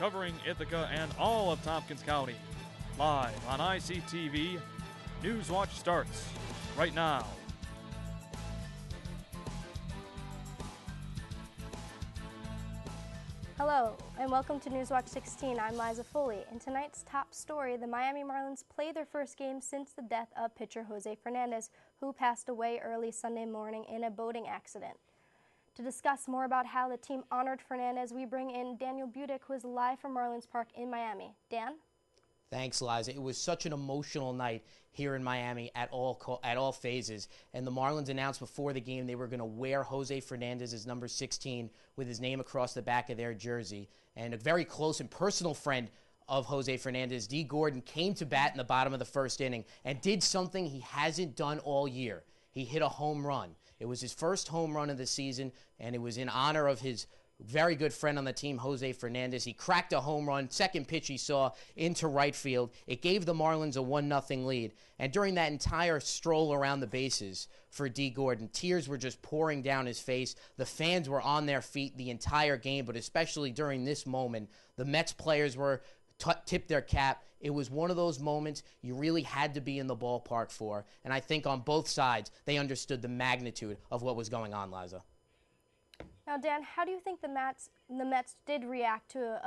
covering Ithaca and all of Tompkins County. Live on ICTV, Newswatch starts right now. Hello, and welcome to Newswatch 16. I'm Liza Foley. In tonight's top story, the Miami Marlins played their first game since the death of pitcher Jose Fernandez, who passed away early Sunday morning in a boating accident. To discuss more about how the team honored Fernandez, we bring in Daniel Budick, who is live from Marlins Park in Miami. Dan? Thanks, Liza. It was such an emotional night here in Miami at all phases. And the Marlins announced before the game they were going to wear Jose Fernandez's number 16 with his name across the back of their jersey. And a very close and personal friend of Jose Fernandez, Dee Gordon, came to bat in the bottom of the first inning and did something he hasn't done all year. He hit a home run. It was his first home run of the season, and it was in honor of his very good friend on the team, Jose Fernandez. He cracked a home run, second pitch he saw into right field. It gave the Marlins a 1-0 lead. And during that entire stroll around the bases for Dee Gordon, tears were just pouring down his face. The fans were on their feet the entire game, but especially during this moment, the Mets players were tipped their cap. It was one of those moments you really had to be in the ballpark for. And I think on both sides, they understood the magnitude of what was going on, Liza. Now, Dan, how do you think the Mets did react to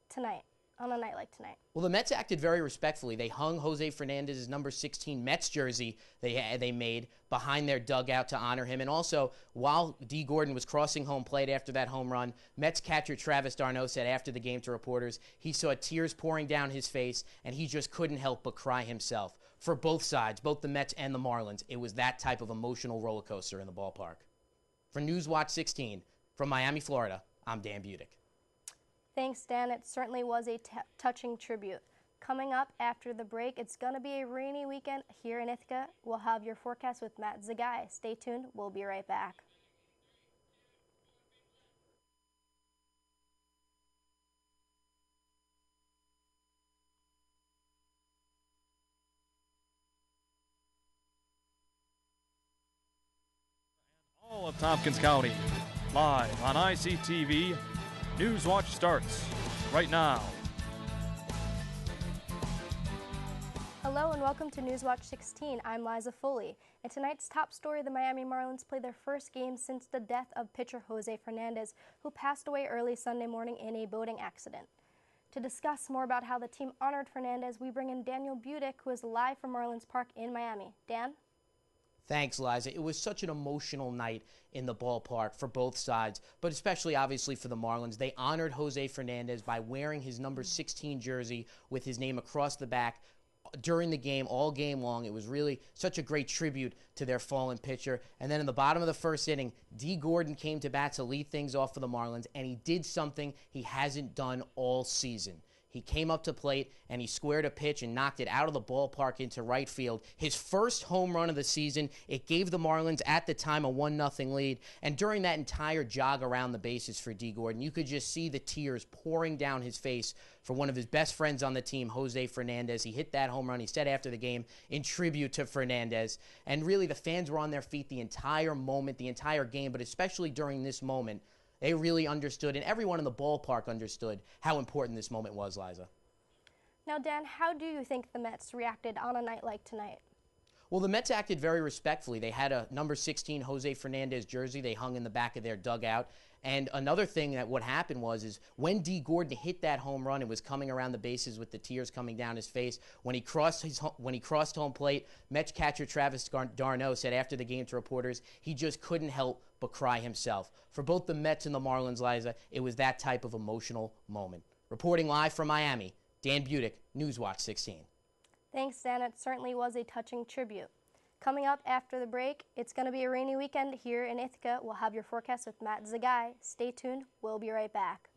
tonight, on a night like tonight? Well, the Mets acted very respectfully. They hung Jose Fernandez's number 16 Mets jersey they made behind their dugout to honor him. And also, while Dee Gordon was crossing home plate after that home run, Mets catcher Travis d'Arnaud said after the game to reporters he saw tears pouring down his face, and he just couldn't help but cry himself. For both sides, both the Mets and the Marlins, it was that type of emotional roller coaster in the ballpark. For Newswatch 16, from Miami, Florida, I'm Dan Budick. Thanks, Dan. It certainly was a touching tribute. Coming up after the break, it's going to be a rainy weekend here in Ithaca. We'll have your forecast with Matt Zagai. Stay tuned. We'll be right back. All of Tompkins County. Live on ICTV, Newswatch starts right now. Hello and welcome to Newswatch 16. I'm Liza Foley. In tonight's top story, the Miami Marlins played their first game since the death of pitcher Jose Fernandez, who passed away early Sunday morning in a boating accident. To discuss more about how the team honored Fernandez, we bring in Daniel Budick, who is live from Marlins Park in Miami. Dan? Thanks, Liza. It was such an emotional night in the ballpark for both sides, but especially, obviously, for the Marlins. They honored Jose Fernandez by wearing his number 16 jersey with his name across the back during the game, all game long. It was really such a great tribute to their fallen pitcher. And then in the bottom of the first inning, Dee Gordon came to bat to lead things off for the Marlins, and he did something he hasn't done all season. He came up to plate, and he squared a pitch and knocked it out of the ballpark into right field. His first home run of the season. It gave the Marlins, at the time, a 1-0 lead. And during that entire jog around the bases for Dee Gordon, you could just see the tears pouring down his face for one of his best friends on the team, Jose Fernandez. He hit that home run, he said after the game, in tribute to Fernandez. And really, the fans were on their feet the entire moment, the entire game, but especially during this moment. They really understood, and everyone in the ballpark understood how important this moment was, Liza. Now, Dan, how do you think the Mets reacted on a night like tonight? Well, the Mets acted very respectfully. They had a number 16 Jose Fernandez jersey they hung in the back of their dugout. And another thing that what happened was when Dee Gordon hit that home run and was coming around the bases with the tears coming down his face, when he crossed home plate, Mets catcher Travis d'Arnaud said after the game to reporters he just couldn't help but cry himself. For both the Mets and the Marlins, Liza, it was that type of emotional moment. Reporting live from Miami, Dan Budick, Newswatch 16. Thanks, Dan. It certainly was a touching tribute. Coming up after the break, it's going to be a rainy weekend here in Ithaca. We'll have your forecast with Matt Zagai. Stay tuned. We'll be right back.